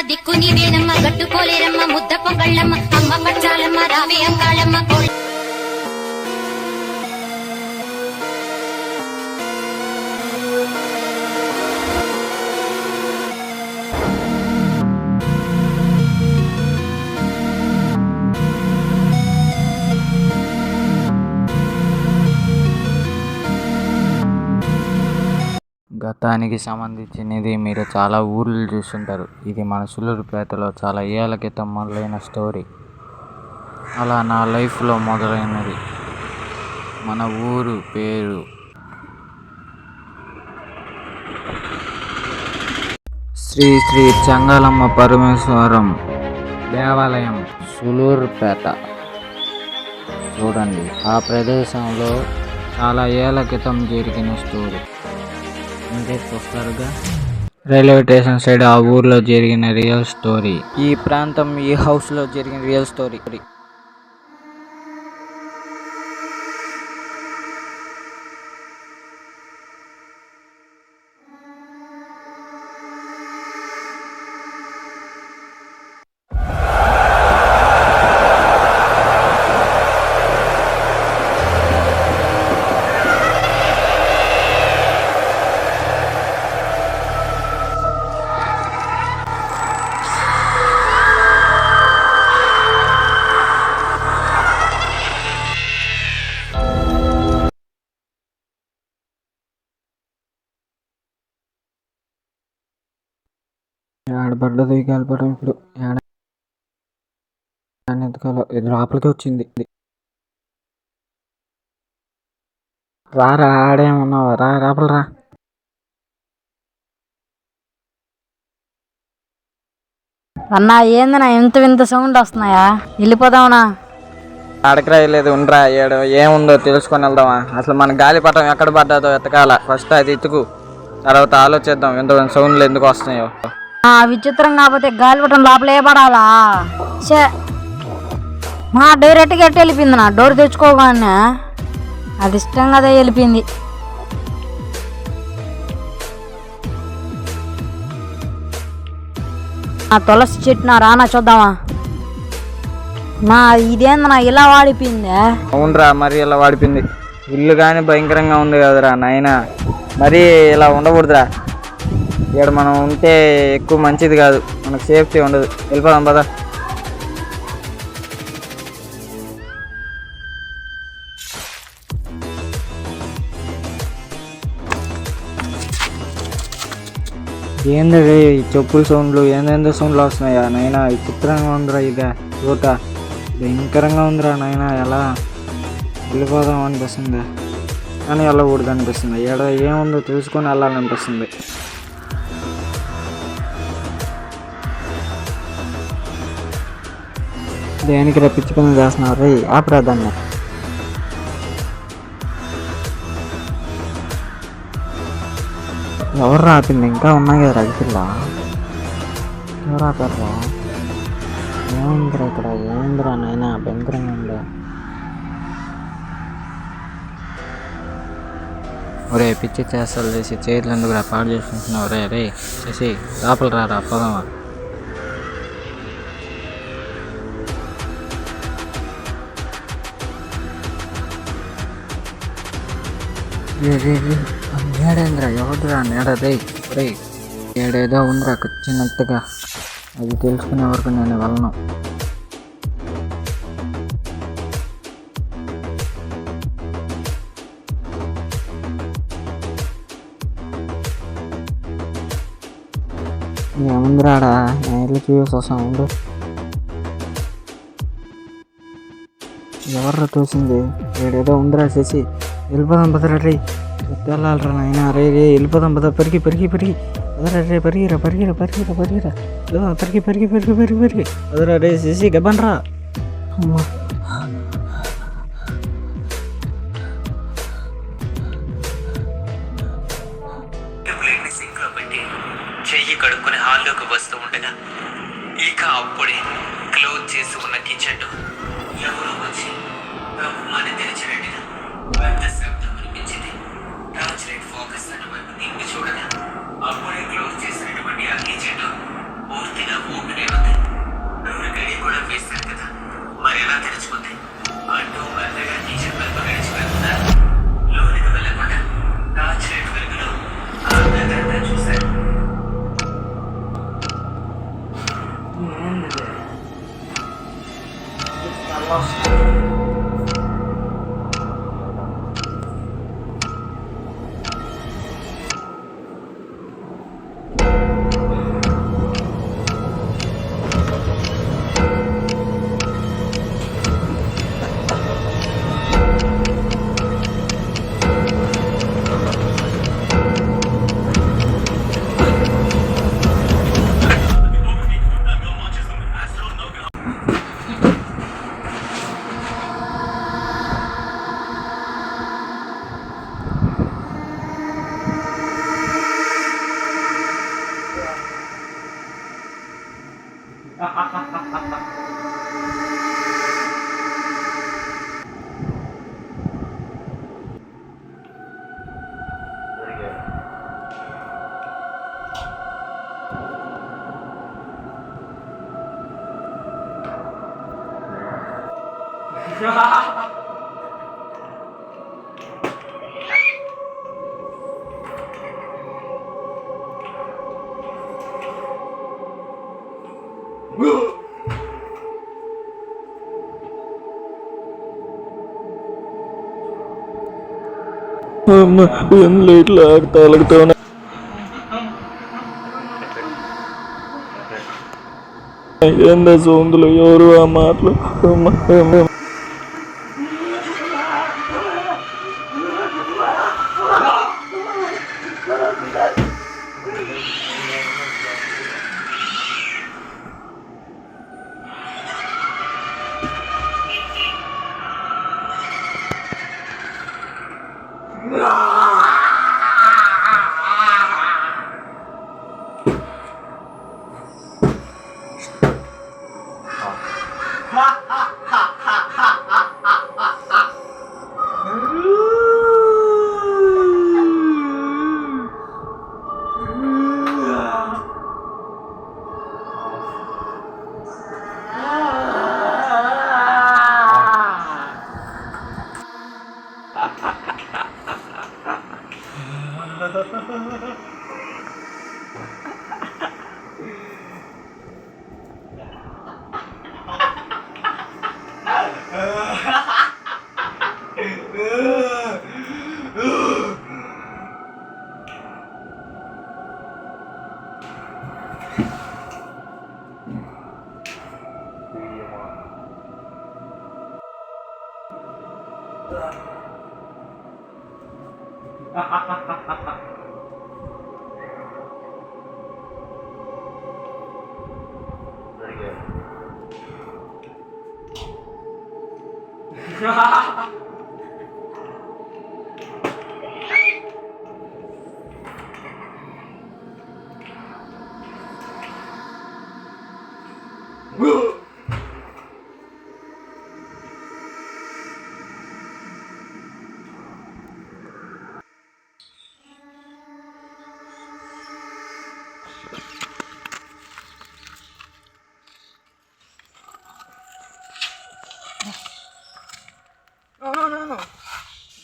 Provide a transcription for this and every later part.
దిక్కు నీవేనమ్మ గట్టుకోలేరమ్మ ముద్ద పొంగళ్ళమ్మ అమ్మ పచ్చాలమ్మ రావే అంగాళమ్మ గతానికి సంబంధించినది మీరు చాలా ఊర్లు చూస్తుంటారు. ఇది మన సూళ్ళూరుపేటలో చాలా ఏళ్ల క్రితం మొదలైన స్టోరీ. అలా నా లైఫ్లో మొదలైనది. మన ఊరు పేరు శ్రీ శ్రీ చెంగాలమ్మ పరమేశ్వరం దేవాలయం, సూళ్ళూరుపేట. చూడండి, ఆ ప్రదేశంలో చాలా ఏళ్ల క్రితం జరిగిన స్టోరీ. అంటే చూస్తారుగా, రైల్వే స్టేషన్ సైడ్ ఆ ఊర్లో జరిగిన రియల్ స్టోరీ. ఈ ప్రాంతం, ఈ హౌస్లో జరిగిన రియల్ స్టోరీ. ఆడబడ్డది కాలిపోవడం. ఇప్పుడు ఎత్తుకోలో ఇది లోపలికి వచ్చింది. రారా, ఆడేమన్నావా? రా లోపల రా. అన్నా ఏందన్నా ఇంత వింత సౌండ్ వస్తున్నాయా? వెళ్ళిపోదామనా? ఆడకి రాయలేదు, ఉండరా. ఏముందో తెలుసుకొని వెళ్దామా? అసలు మన గాలిపటం ఎక్కడ పడ్డాదో ఎతకాల. ఫస్ట్ అది ఎత్తుకు, తర్వాత ఆలోచిద్దాం ఇంత సౌండ్లు ఎందుకు వస్తున్నాయో. విచిత్రం కాకపోతే గాలిపటం లోపల ఏ పడాలా? మా డైరెక్ట్గా ఎట్టు వెళ్ళిపోయింది. నా డోర్ తెచ్చుకోగానే అది ఇష్టంగా అదే వెళ్ళిపోయింది. తులసి చెట్టు నా రానా చూద్దామా? నా ఇదేందన్నా ఇలా వాడిపోయింది? అవునరా, మరి ఇలా వాడిపోయింది. ఇల్లు కానీ భయంకరంగా ఉంది కదరా నాయన. మరి ఇలా ఉండకూడదురా. ఇక్కడ మనం ఉంటే ఎక్కువ మంచిది కాదు, మనకు సేఫ్టీ ఉండదు. వెళ్ళిపోదాం పదా. ఏంది చెప్పుల సౌండ్లు, ఏందేందో సౌండ్లు వస్తున్నాయా నాయనా? విచిత్రంగా ఉందిరా. ఇదే చూట భయంకరంగా ఉందిరా నాయన. ఎలా వెళ్ళిపోదాం అనిపిస్తుంది, కానీ వెళ్ళకూడదు అనిపిస్తుంది. ఇక్కడ ఏముందో తెలుసుకొని వెళ్ళాలనిపిస్తుంది. దేనికి పిచ్చి పని చేస్తున్నారు రే? ఆపరాదాన్ని. ఎవరు రాపింది? ఇంకా ఉన్నాయి కదా రగిపిల్ల. ఎవరు ఆపారా? ఏముందిరా ఇక్కడ? ఏముందిరా నాయన? భయంకరంగా ఉందా? ఒరే పిచ్చి చేస్తాలు చేసి చేతులు ఎందుకు రా పాడు చేసుకుంటున్నావు? రే రే చేసి లోపల రారా, పోదామా? నేడేంద్రా? ఎవడురా నేడదే? రే ఏడేదో ఉందిరా చిన్నట్టుగా, అది తెలుసుకునే వరకు నేను వెళ్ళను. ఏముందిరాడా? నేను ఇల్లు చూసి వస్తాను. ఎవర్రా తోసింది? ఏడేదో ఉందిరా చేసి. వెళ్ళిపోదాం పదరా రే. వెళ్ళాలరా నాయన. రే రే వెళ్ళిపోదాం పద. పెరిగి పెరిగి పెరిగి పదరా రే. పరిగిరా పరిగిరా పరిగిరా పరిగిరా పెరిగి పెరిగి పెరిగి పెరిగి పెరిగి పదరా రే చేసి. గబ్బన్రా. అమ్మా చెయ్యి కడుక్కొని హాల్లోకి వస్తూ ఉండగా ఇక అప్పుడే క్లోజ్ చేసి ఉన్న కిచెన్ ఎవరో వచ్చి అని తెరిచినట్టుగా పెద్ద శబ్దం అనిపించింది. టార్చ్ లైట్ ఫోకస్ అటువైపు తిప్పి చూడగా అప్పుడే క్లోజ్ చేసినటువంటి ఆ కిచెన్ పూర్తిగా అమ్మ ఎందులో ఇట్లా ఆగుతా ఏందా సౌండ్లు ఎవరు ఆ మాటలు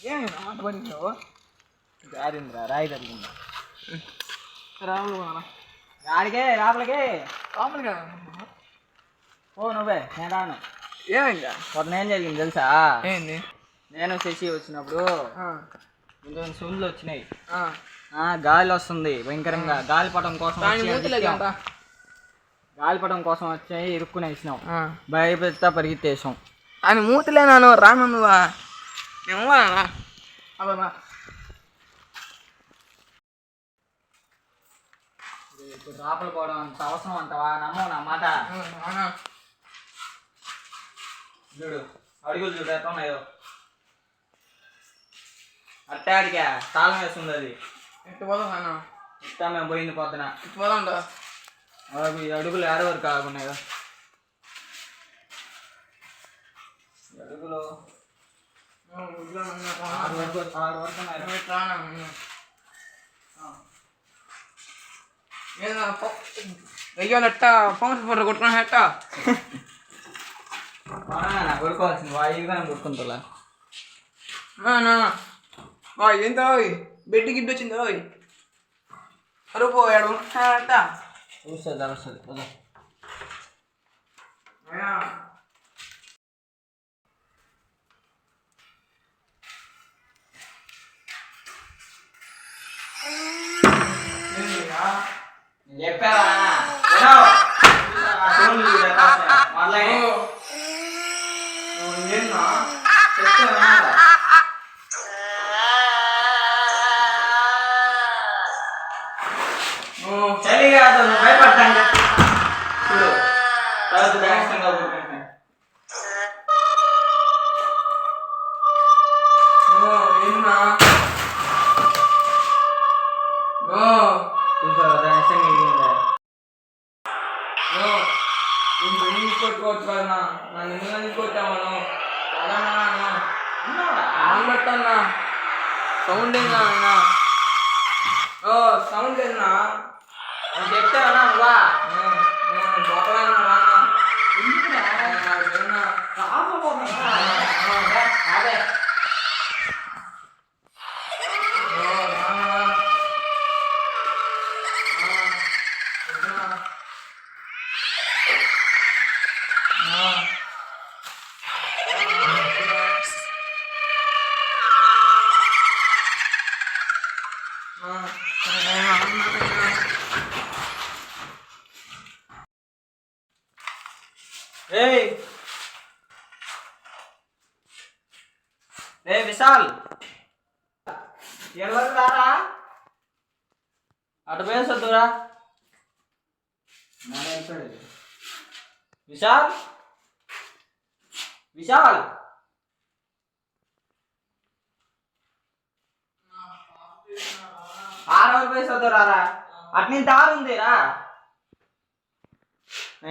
ఏమి మాట పడినావు జారిందిరా రాయి తగ్గింది రాములు గాడికే రాపలికే రాములుగా ఓ నువ్వే నేను రాను ఏమైందా పొద్దున ఏం జరిగింది తెలుసా ఏంది నేను శశి వచ్చినప్పుడు కొంచెం సూళ్ళు వచ్చినాయి గాలి వస్తుంది భయంకరంగా గాలిపటం కోసం గాలిపటం కోసం వచ్చాయి ఇరుక్కుని వేసినాం భయపెడతా పరిగెత్తేసాం అని మూతలేనాను రాను నువ్వా నువ్వా అబ్బా ఇప్పుడు రాపలు పోవడం అంత అవసరం అంటావా నమ్మవు నా మాట చూడు అడుగులు చూడు ఎట్లా ఉన్నాయో అట్టే అడిగా తాళం వేస్తుంది అది ఎట్టు పోదాం ఇట్టా మేము పోయింది పొద్దున ఇట్టు పోదాం అడుగులు ఏడ వరకు ఆగున్నాయో అడుగులు 6 వరకు వెయ్యాలట్ట పౌన్స్ పొర కొట్టుకున్నా హెట్ట కొడుకోవాల్సింది వాయుగానే కొట్టుకుంటా ఏంటో బెడ్ గిడ్డ వచ్చిందో అరుపోయాడు వస్తుంది వస్తుంది చెప్పావా చలి కాదు నువ్వు భయపడ్డాను చూడు తర్వాత బ్యాక్స్గా చూసావా దాని కొట్టుకోవచ్చు కదా నన్ను ఎందుకు కొట్టామను పెట్టన్నా సౌండ్ ఏందా ఆయన ఓ సౌండ్ ఏందా నేను చెప్తావా నువ్వా అదే ఏ విశాల్ ఎవరు రారా అటు పోయేసొద్దురా విశాల్ విశాల్ ఆరెవరు పోయేసొద్దు రారా అట్నీ దారి ఉంది రా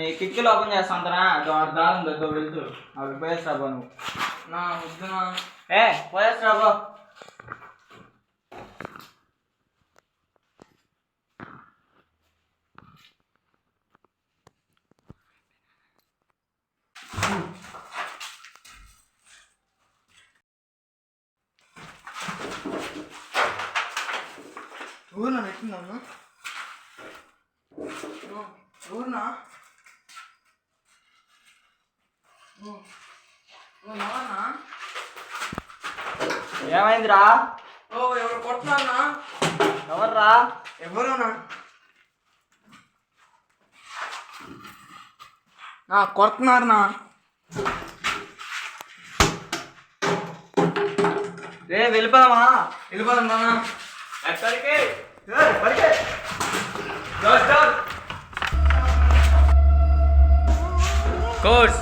ఈ కిటికీలు ఓపెన్ చేస్తాంతనా దారి ఉంది వెళ్తూ అవి పోయేసిరాబో నువ్వు నా వద్దునా పోయేసిరాబో ఊరినా పెట్టిందమ్మా ఊరినా ఏమైందిరా ఓ ఎవరు కొడుతున్నారా ఎవర్రా ఎవరునా కొడుతున్నారనా వెళ్ళిపోదామా వెళ్ళిపోదాం నాన్న ఎక్కడికి కోర్స్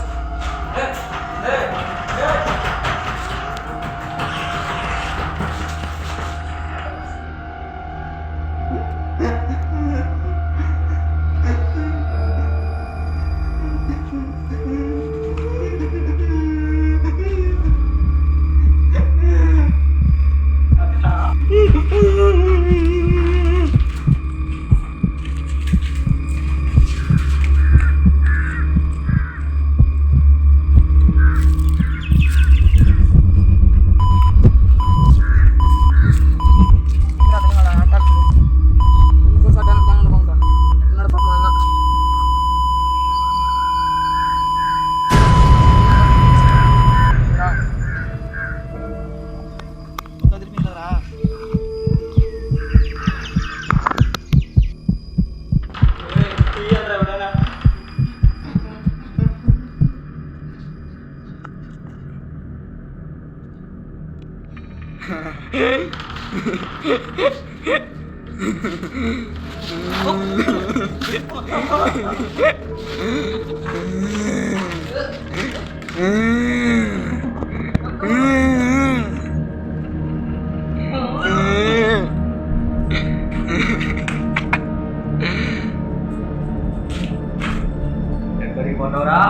ఎక్కడికి పోతావురా?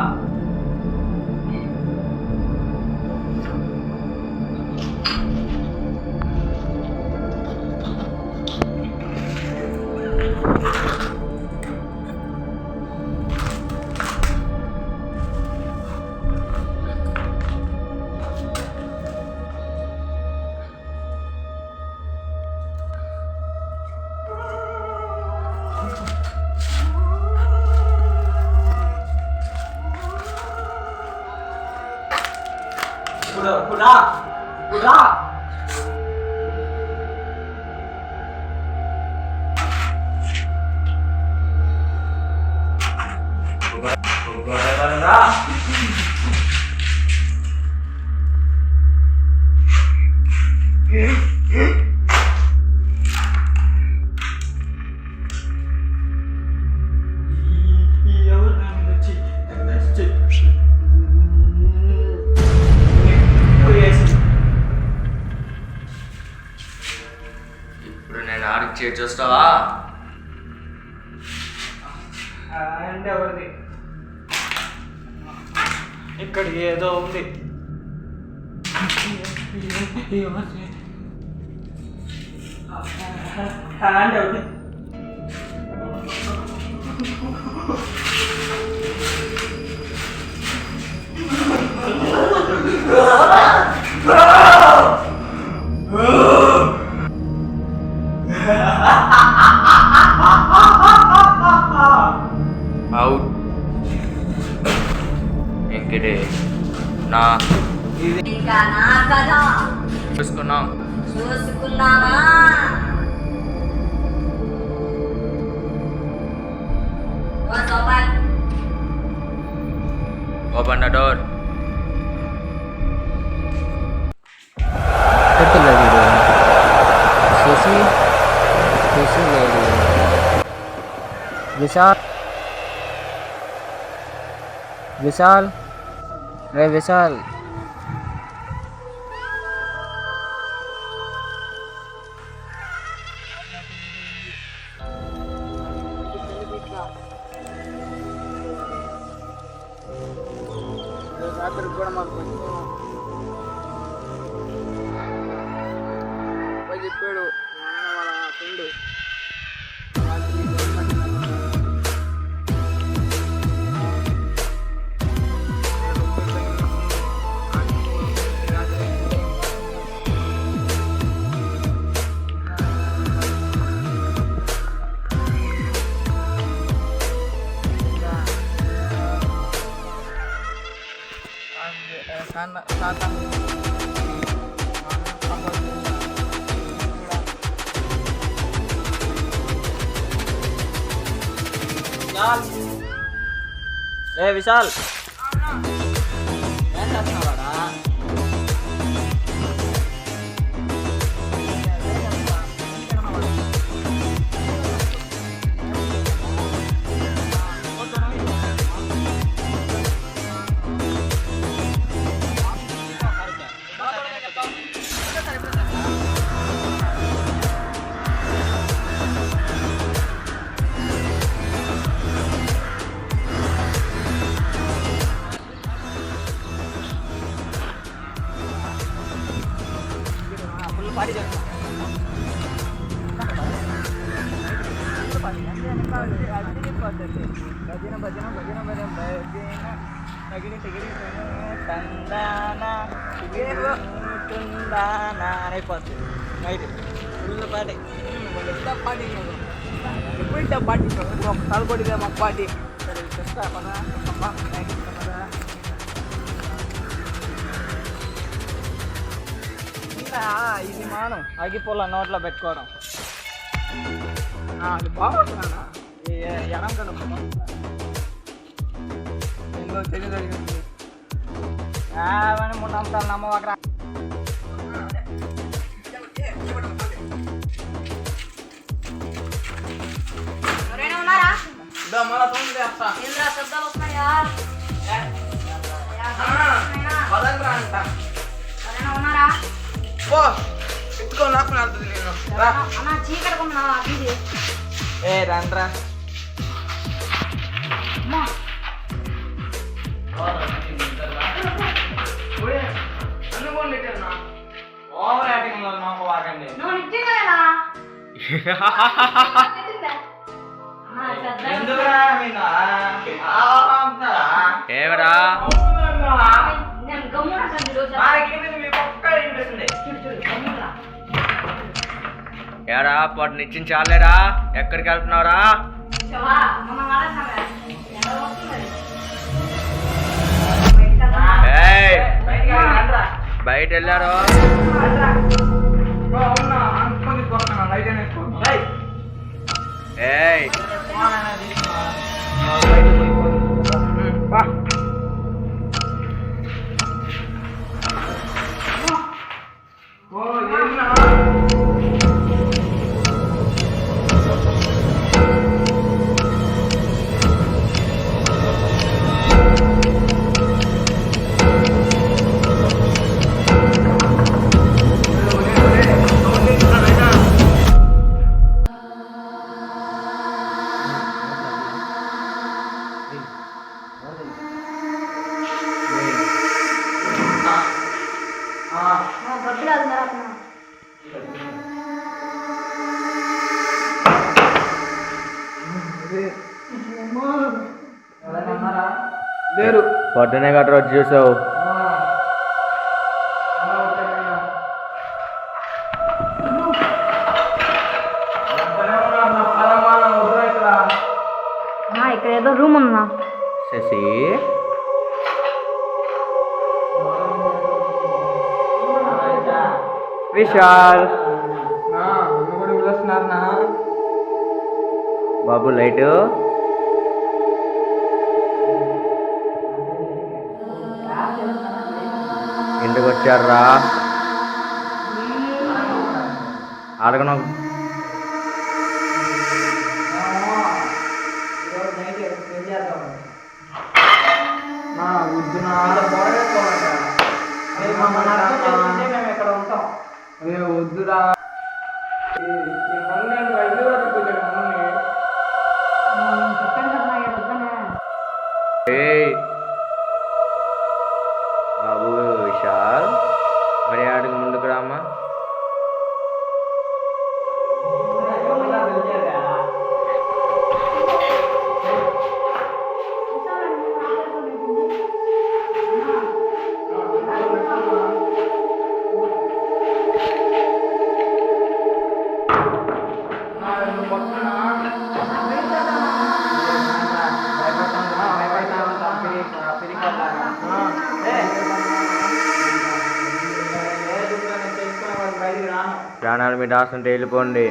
Ura! చూస్తావా అంటే ఎవరిది ఇక్కడ ఏదో ఉంది. హ్యాండ్ అవుతుంది. అవుట్. ఇంకటే నా ఇంకా నా కదా చూసుకున్నాం. చూసుకున్నావా? Open the door. Vishal Vishal రే విశాల్, రాత్రికి కూడా మాకు చెప్పాడు వాళ్ళ ఫ్రెండ్. ఏ విశాల్, ఏం చేస్తున్నావాడా? పార్టీ చేస్తాం. భజన భజన భజన భజన తగిలి తగిలి తందానా అయిపోతుంది. Night full party. పార్టీ ఎప్పుడు పార్టీ ఒకసారి కొడితే మాకు పార్టీ. సరే చెప్తా పదా నైట్ పదా. ఇది మానం అగిపోల నోట్లో పెట్టుకోవడం అది బాగుంటుందన్న. ఎనం కనుక తెలియదు మొన్న అమ్ముతాను నమ్మ అక్కడ. మళ్ళా తొమ్మిది వేస్తా. పదండ్రా అంట. ఎత్తుకో నాకు నడుతుంది. నేను ఏ రండ్రా. ఓవర్ యాక్టింగ్ మాకు వాకండి. ఎందుకురా ఏమరా ఏరా పొట్టు నిచ్చిన చాలేరా, ఎక్కడికి వెళ్తున్నావురా? బయట వెళ్ళారు. ఏయ్ లేరు. పొద్దునే గట్రా వచ్చి చూసావు. ఇక్కడ ఏదో రూమ్ ఉందా? శశి విశాల్ కూడా పిలుస్తున్నారనా? బాబు లైటు ఇంటికి వచ్చారా? అడగను. వద్దురా ఏయ్ బాబు విశాల్ మరి ఆడికి ముందుకు రామ్మా. ప్రాణాలు మీ దాస్తుంటే వెళ్ళిపోండి.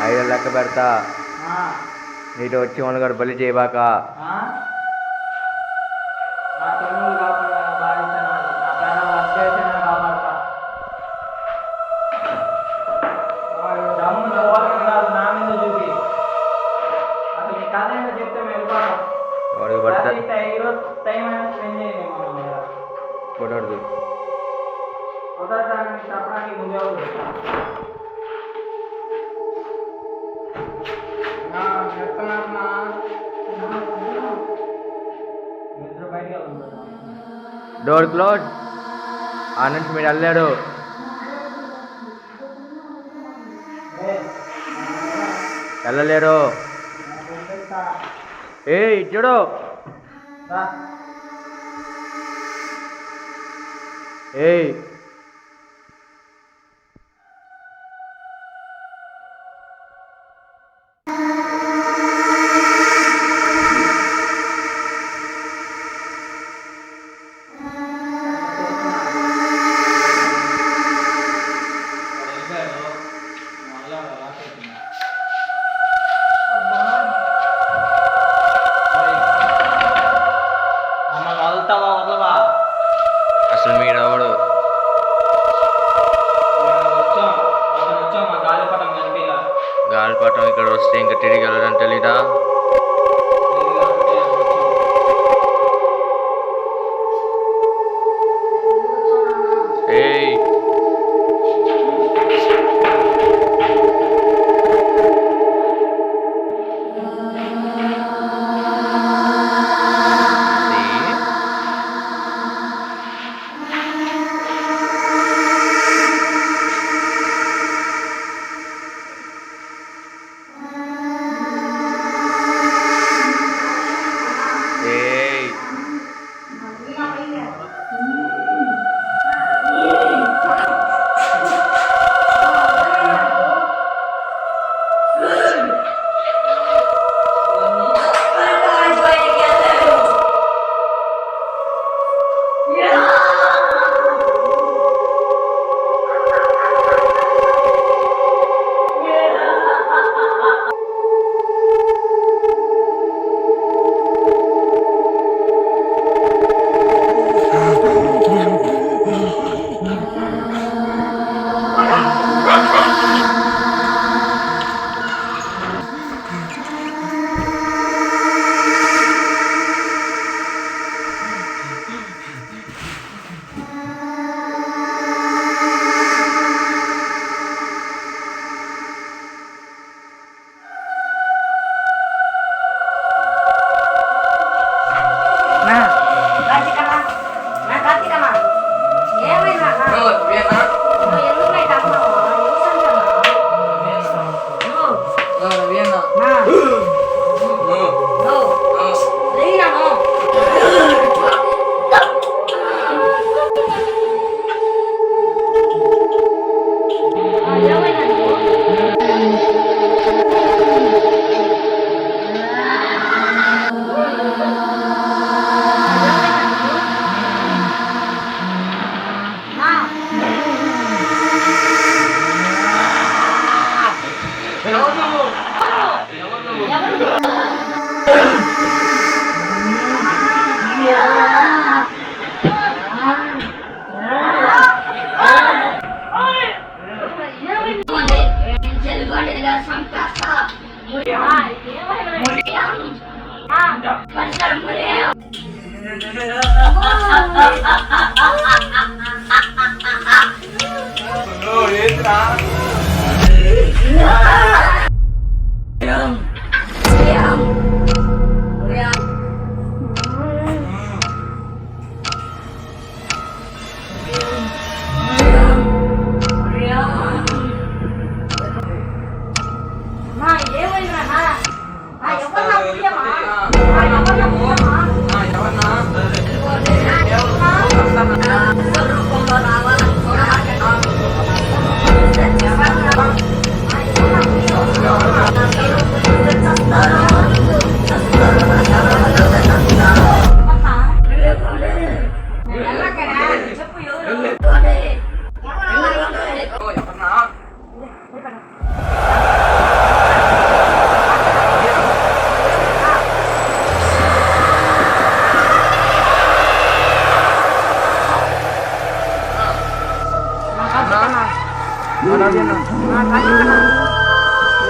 5 లెక్క పెడతా. నీతో వచ్చి మనగాడు బలి చేయబాక. వాడికి పడతా కొట్టడు. Door close. ఆ నుంచి మీరు వెళ్ళాడు. వెళ్ళలేరు. ఏ ఇచ్చాడు. ఏయ్ అసలు మీరెవడు? గాలిపటం ఇక్కడ వస్తే ఇంకా తిరిగి వెళ్ళడం తెలీదా? ఏయ్ ఏంద్రా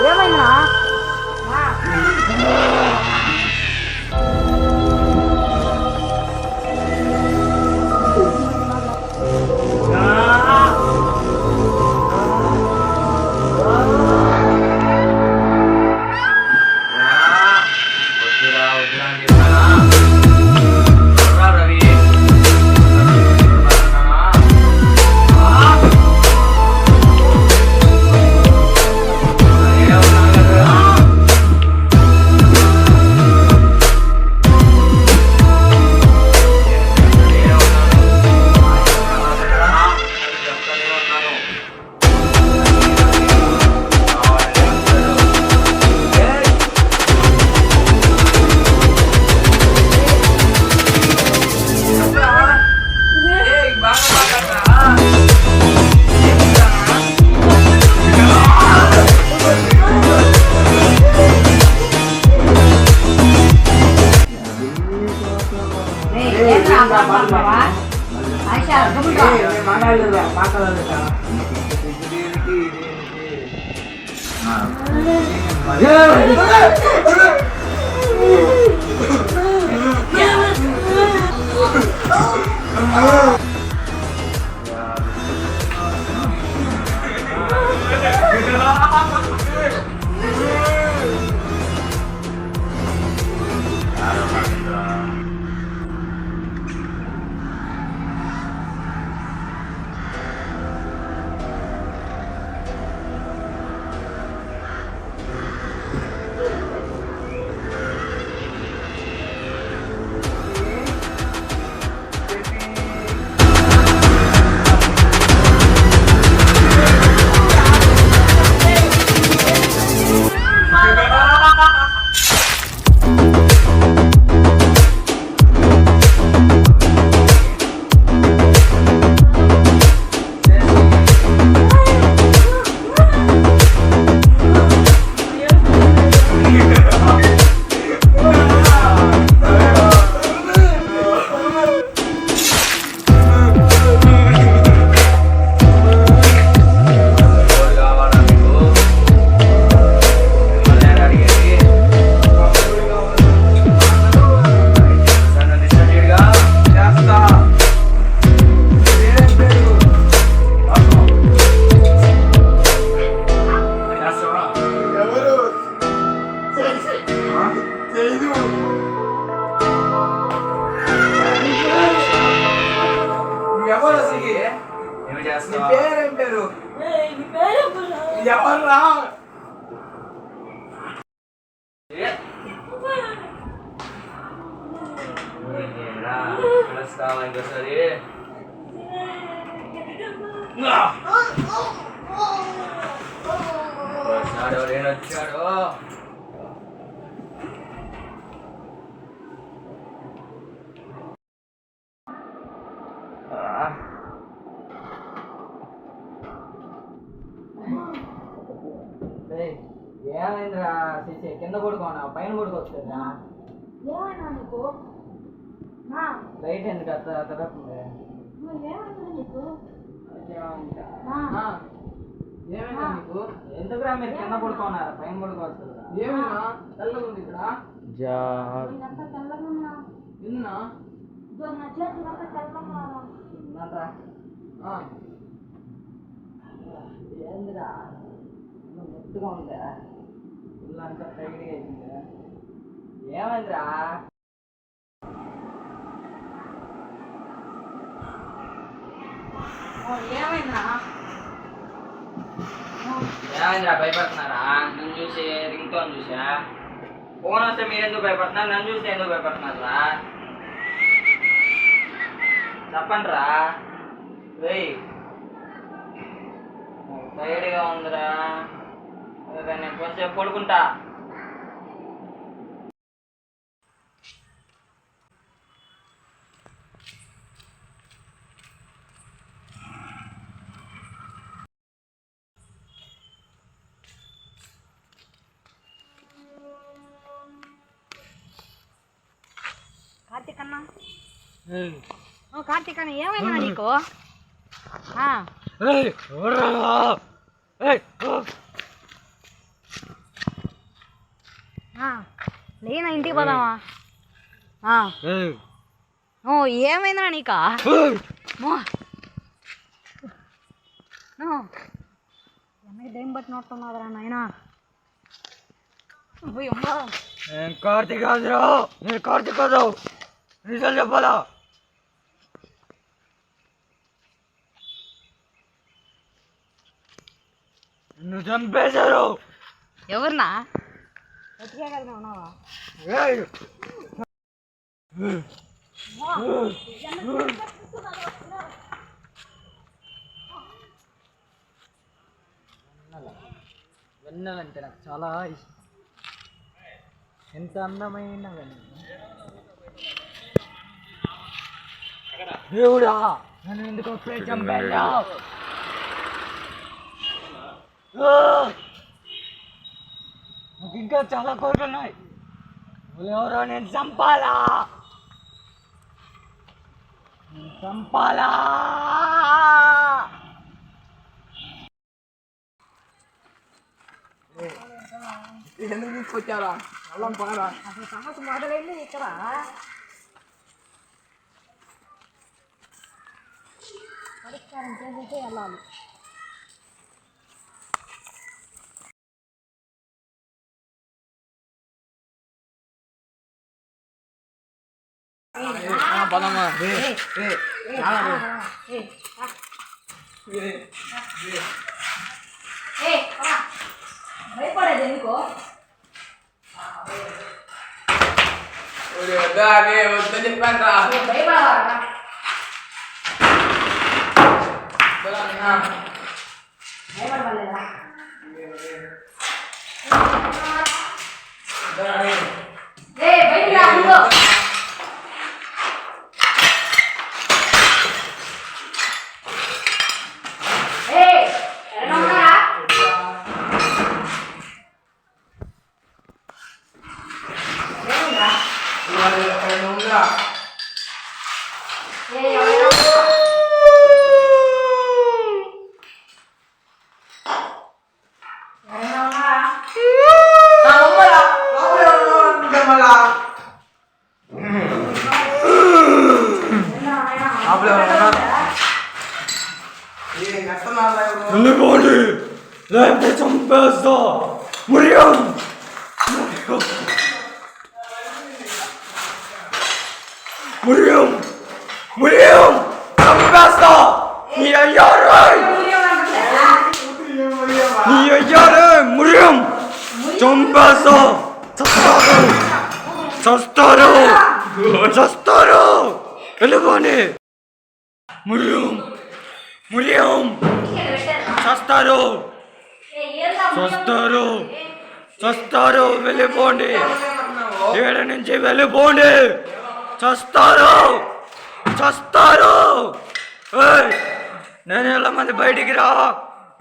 ఏమైందా ఎవర్రా ఇంకోసారి వచ్చాడు ఏమైందిరా శిశి కింద పడుకోనా పైన పడుకోవచ్చురా ఏమైనా నీకు లైట్ ఎందుకు తిరుగుతుంది ఏమైంది నీకు ఏమైనా నీకు? ఎందుకురా మీరు కింద పడుకోన్నారా? పైన పడుకోవచ్చు కదా. ఏమైనా తెల్లగా ఉంది ఇక్కడ? జా నిన్నా? ఉన్నట్రా. ఆ. ఏందిరా ముట్టుగా ఉందా? ఇల్లంతా టైట్గా అయిపోయిందా? ఏమైందిరా? ఏమైందిరా భయపడుతున్నారా? నన్ను చూసి రింగ్ టోన్ చూసా ఫోన్ వస్తే మీరు ఎందుకు భయపడుతున్నారు? నన్ను చూస్తే ఎందుకు భయపడుతున్నారా? చెప్పండి రా. వెయ్యి టైర్డ్గా ఉందిరా. నేను కొంచెం పడుకుంటా. కార్తీక్ అన్న కార్తీక్ అన్న ఏమైనా నీకు? లేనా ఇంటికి పోదామా? ఏమైందిరా నీకా? ఎన్నకి దెయ్యం పట్టినట్టున్నావురా నాయనా. నేను కార్తీక్ కాదురా. నేను కార్తీక్ కాదు. నిజాలు చెప్పాలా? నువ్వు చంపేశారు. ఎవరినా? బతికే కదా ఉన్నావా? వెన్నెలంటే నాకు చాలా ఇష్టం. ఎంత అందమైన వెన్నెల. దేవుడా నన్ను ఎందుకు ఒప్పుడే చంపావు? నాకు ఇంకా చాలా కోరికలు ఉన్నాయి. ఎవరో నేను చంపాలా. ఎందుకు తీసుకొచ్చారా? అల్లం పారా. అసలు సమస్య మొదలైంది ఇక్కడ. పరిష్కారం చేసేసి వెళ్ళాలి. పదమ్మా. భయపడేది ఎందుకో? వద్దని చెప్పాను రా. భయపడవారా? భయపడలేదా? బయటికి రా ముందు. వెళ్ళిపోండి లేకపోతే చంపేస్తా. మురియం మురియం మురియం చంపేస్తా. నీ అయ్యారే మురియం చంపేస్తా. చస్తారు. వెళ్ళిపోండి. మురియం చస్తారు. వెళ్ళిపోండి. ఏడ నుంచి వెళ్ళిపోండి. చస్తారు. నేను వెళ్ళమంది బయటికి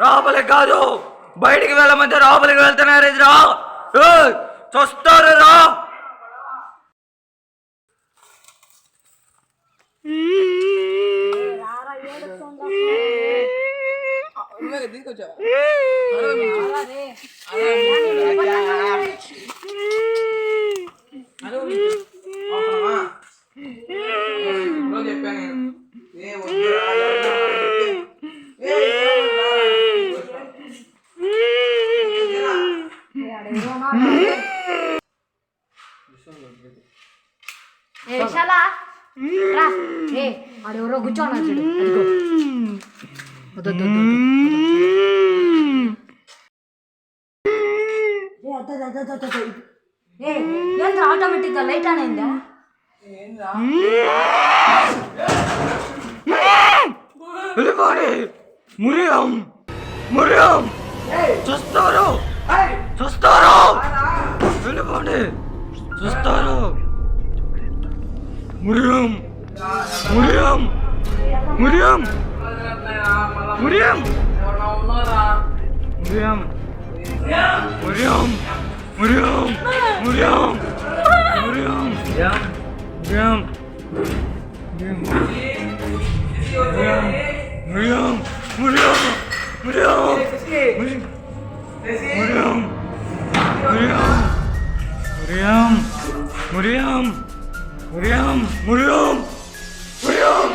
రాబలికి కాదు. బయటికి వెళ్ళమంది రాబలికి వెళ్తున్నారు. ఇది రా. చస్తారు రా. నువ్వే తీసుకొచ్చావా చెప్పాను నేను ఏ వద్దురా, ఏ విశాలా రా ఏ ఆడు ఎవరో కూర్చోన్నా చూడు అదిగో ఏంద్ర ఆటోమేటిక్ గా లైట్ అనేందా మురియం మురియం చూస్తారు చూస్తారు వెళ్ళిపోండి చూస్తారు మురియం మురియం మురియం మురియం ఎవరన్నా ఉన్నారా మురియం మురియం మురియం మురియం మురియం మురియం మురియం మురియం మురియం మురియం మురియం మురియం మురియం మురియం మురియం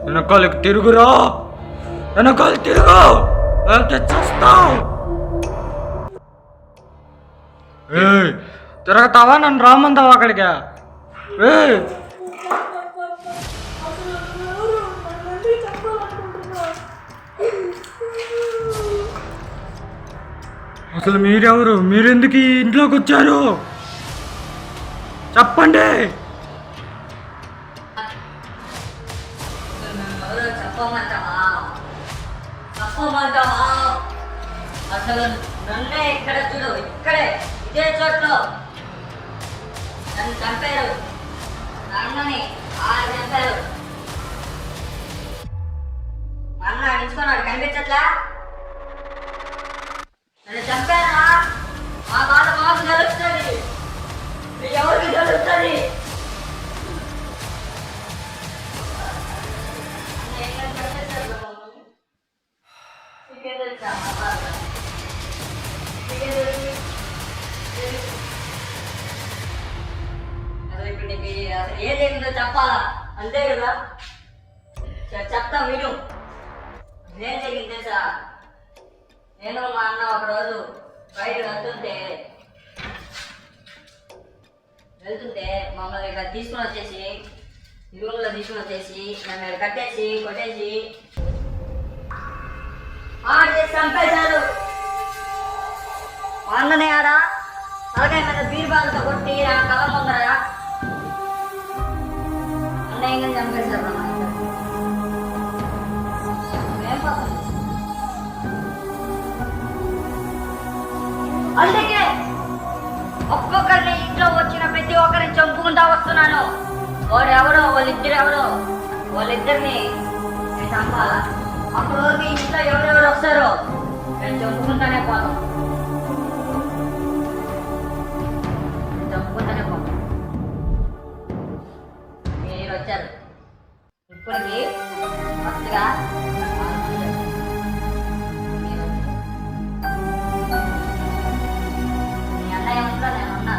వెనకాలకి తిరుగురా వెనకాల తిరుగు వెళ్తే చేస్తావు తిరగతావా నన్ను రామందావా అక్కడికి అసలు మీరెవరు మీరెందుకు ఈ ఇంట్లోకి వచ్చారు చెప్పండి చెప్పమంటావా అసలు నన్నే ఇక్కడ చూడు ఇక్కడే ఇదే చోట్లో నన్ను చంపారు అన్నని చంపారు అన్న నిలుచుకున్నాడు కనిపించట్లా నన్ను చంపారా మా బాధ మాకు తెలుస్తుంది మీకు ఎవరికి తెలుస్తుంది ఏదేందో చెప్పాలా అంతే కదా చెప్తా మీరు ఏం జరిగింది తెలుసా నేను మా అన్న ఒకరోజు బయట వెళ్తుంటే మమ్మల్ని ఇక్కడ తీసుకుని వచ్చేసి రూమ్లో తీసుకుని వచ్చేసి నన్ను కట్టేసి కొట్టేసి చంపేశారు. అన్ననే ఆడా అలాగే మీద బీర్బాలతో కొట్టి ఆ కళ్ళ ముందర అన్నయ్య చంపేశారు. అందుకే ఒక్కొక్కరిని ఇంట్లో వచ్చిన ప్రతి ఒక్కరిని చంపుకుంటా వస్తున్నాను. వాడెవరో వాళ్ళిద్దరిని నేను చంపాలా. అప్పుడు వరకు ఇంట్లో ఎవరెవరు వస్తారో నేను చంపుకుంటానే పోతాను. మీరు వచ్చారు ఇప్పటికి ఫస్ట్గా మీ అన్నయ్య ఉంటా నేను ఉన్నా.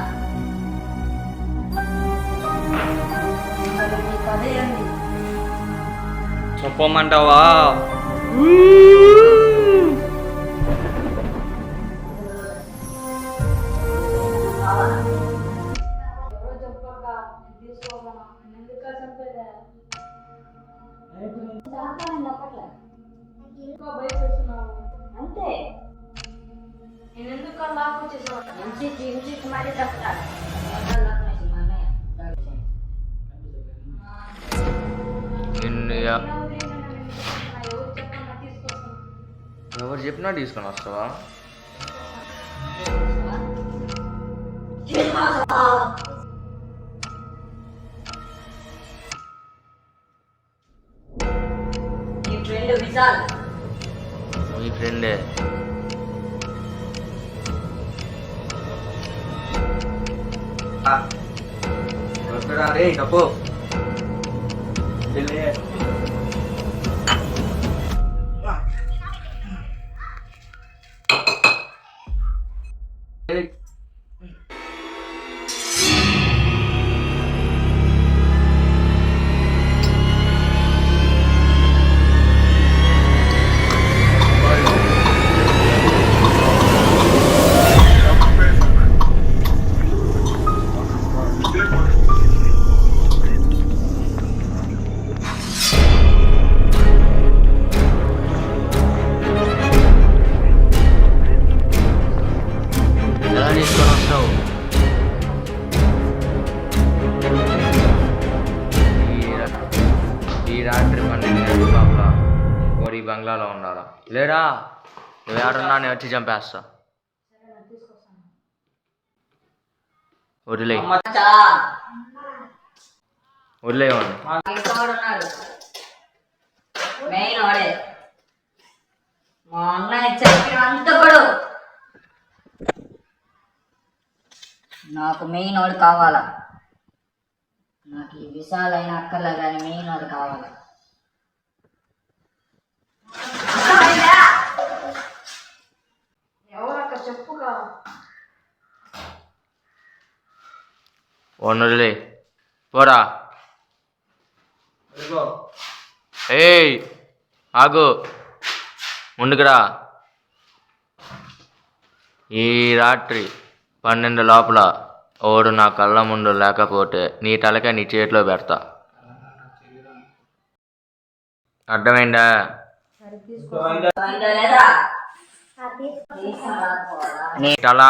చెప్పమంటావా? అంతే నేనెందుకు మరి చెప్తాను. ఎవరు చెప్పినా తీసుకొని వస్తావా? మీ ఫ్రెండే రే డబ్బు ఎలా తీసుకొని వస్తావు? ఈ రాత్రి 12 గంటల లోపల వాడు ఈ బంగ్లాలో ఉండాలా. లేరా నువ్వు ఎవరన్నా నేను వచ్చి చంపేస్తా. వదిలే వదిలేవాడిని. మెయిన్ వాడే మా అన్నయ్య చెప్పిన అంత కూడా నాకు మెయిన్ వాడు కావాలా. నాకు ఈ విశాలైన అక్కర్లే కానీ మెయిన్ వాడు కావాలా. ఎవరక్క చెప్పుగా వదిలే పోరా. ఏయ్ ఆగు ముందుకురా. ఈ రాత్రి 12 లోపల ఓడు నా కళ్ళ ముందు లేకపోతే నీ తలకే నీ చేతిలో పెడతా. అర్థమైందా? నీ తల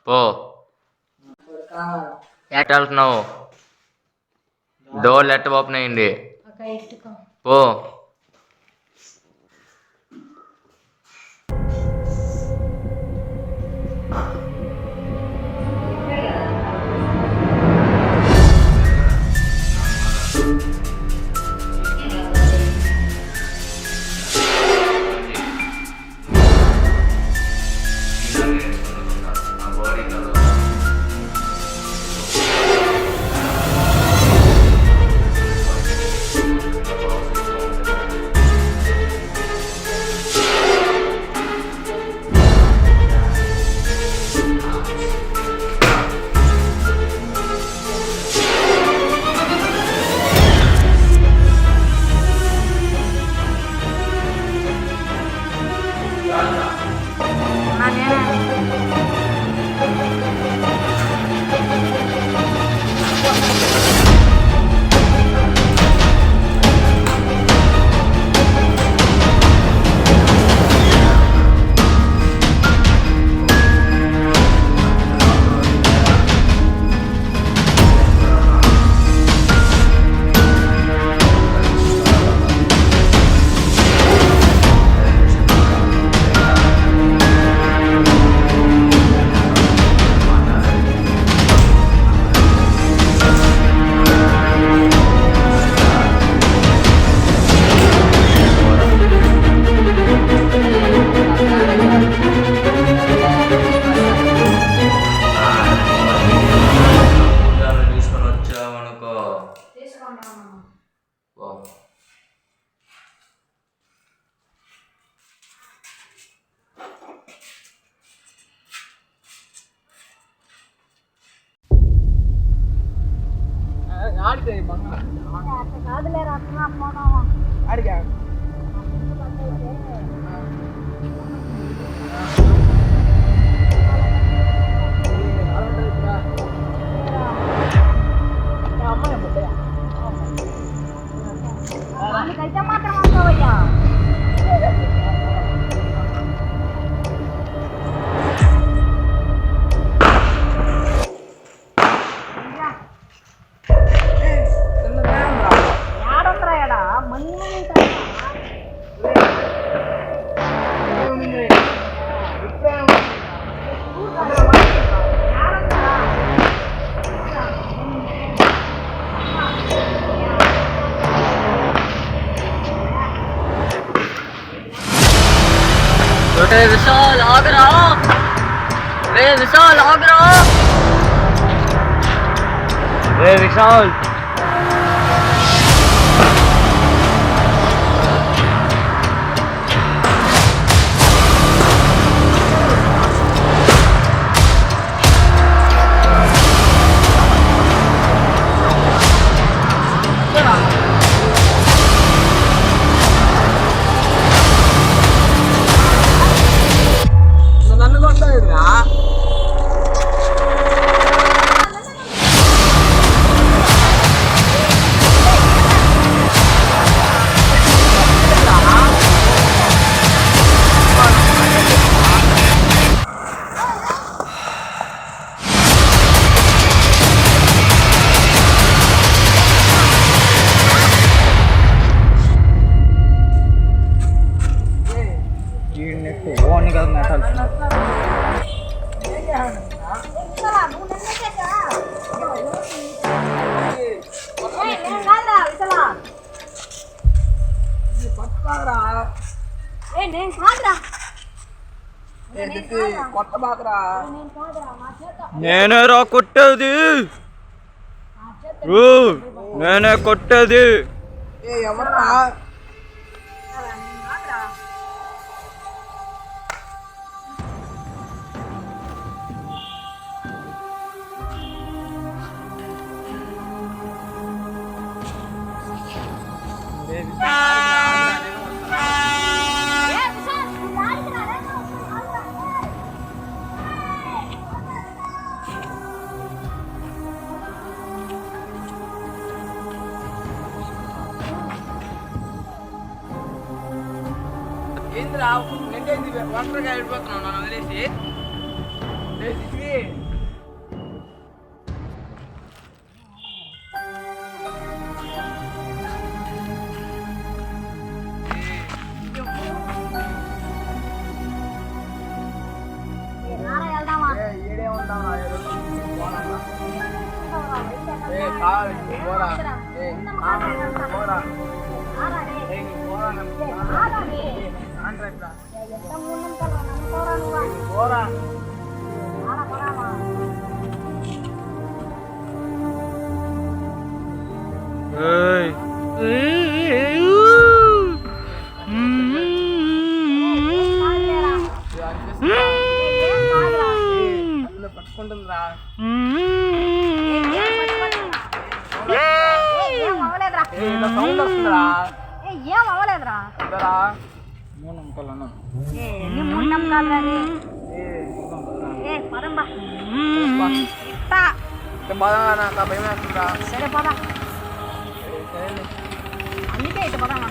పో. ఎట్ వెళ్తున్నావు? డోర్ ఎట్ట ఓపెన్ అయింది? పో. ఆడితే ఆడిగా అయితే మాత్రం వస్తావయ్యా. ఏడుందిరా ఎడా మళ్ళీ विशाल आगरा वे विशाल आगरा वे विशाल నన్ను కొట్టాడురా. వీడినెట్టు ఓన్ని కదా నెట్టాల్సింది. కొత్త బాకరా నేనే రా కొట్టేది, నేనే కొట్టేది. ఎవరా ఏంద్రా నెట్టేసి ఒంటరిగా వెళ్ళిపోతున్నావు నన్ను వదిలేసి. ఏడే ఉంటావా పోరా పోరా పోరా పట్టుకుంటుందిరా. సౌండ్ వస్తుందిరా. ఏం అవ్వలేదురా. ఇద్దరా ఎన్ని మున్నం కాదు పదంబా ఇట్టా. బాగా నాకు భయం వేస్తుందా. సరే పద, అందుకే ఇటు పదమ్మా.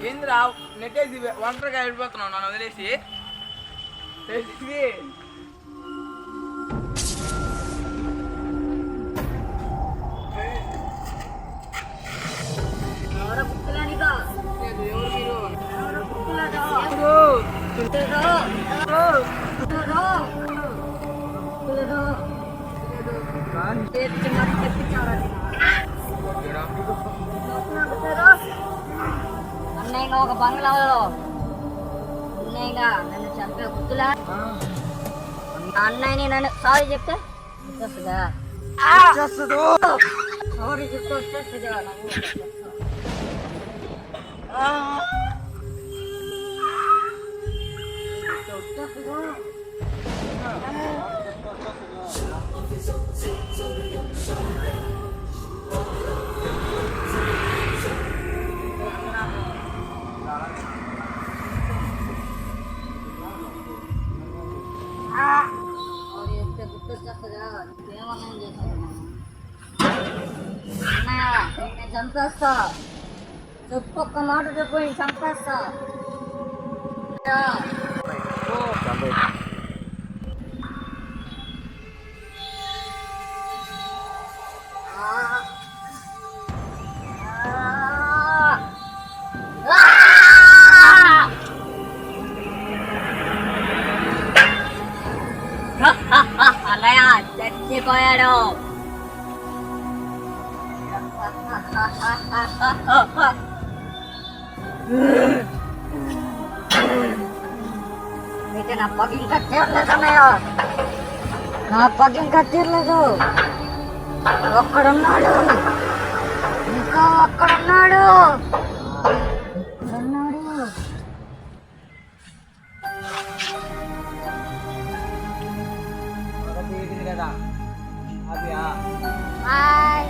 ఏంద్రా నెట్టేసి ఒంటరిగా వెళ్ళిపోతున్నావు నన్ను వదిలేసి. ఎవరో గుర్తులేనిగా ఎవరు మీరు? అన్నయ్యగా ఒక బంగ్లాలో అన్నయ్యగా నన్ను చంపే గుర్తులా అన్నయ్యని నన్ను సారీ చెప్తే వచ్చేస్తుందా సారీ చెప్తే వచ్చేస్తుందా చంపేస్తా చెప్పు ఒక్క మాట చెప్పు నేను చంపేస్తా అన్నయ్య చచ్చిపోయాడు అయితే నా పగ ఇంకా తీరలేదు అన్నయ్య నా పగ ఇంకా తీరలేదు ఒక్కడున్నాడు ఇంకా ఒక్కడున్నాడు కదా అదియా bye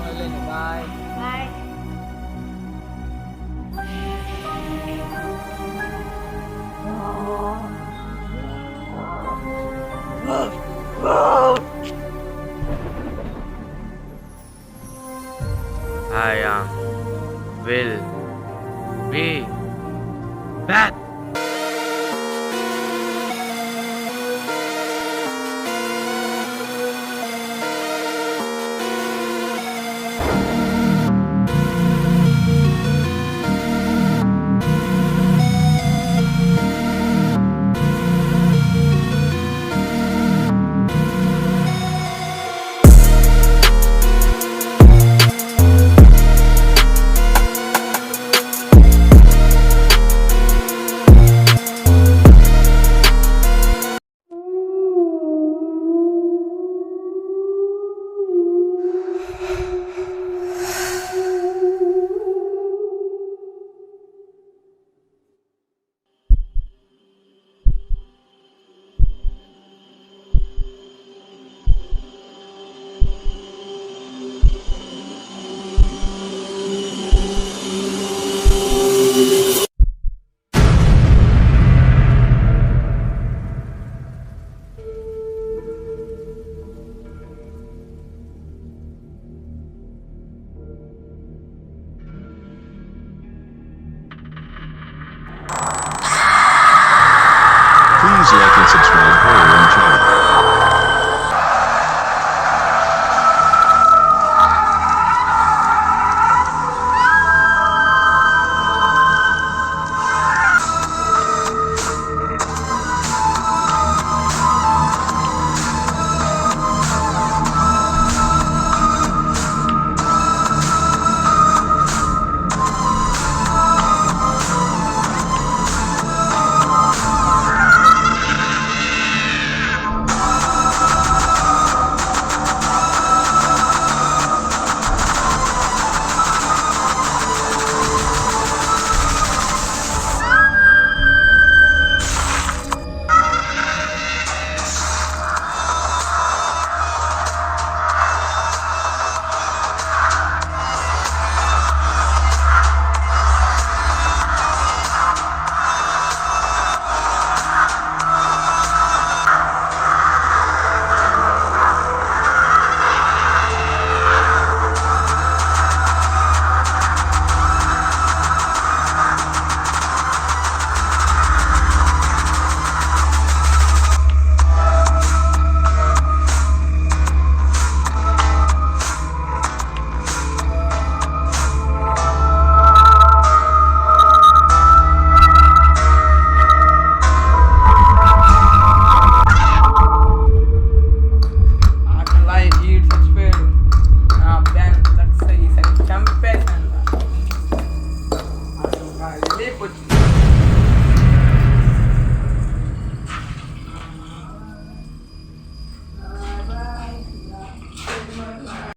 bye bye I will be back.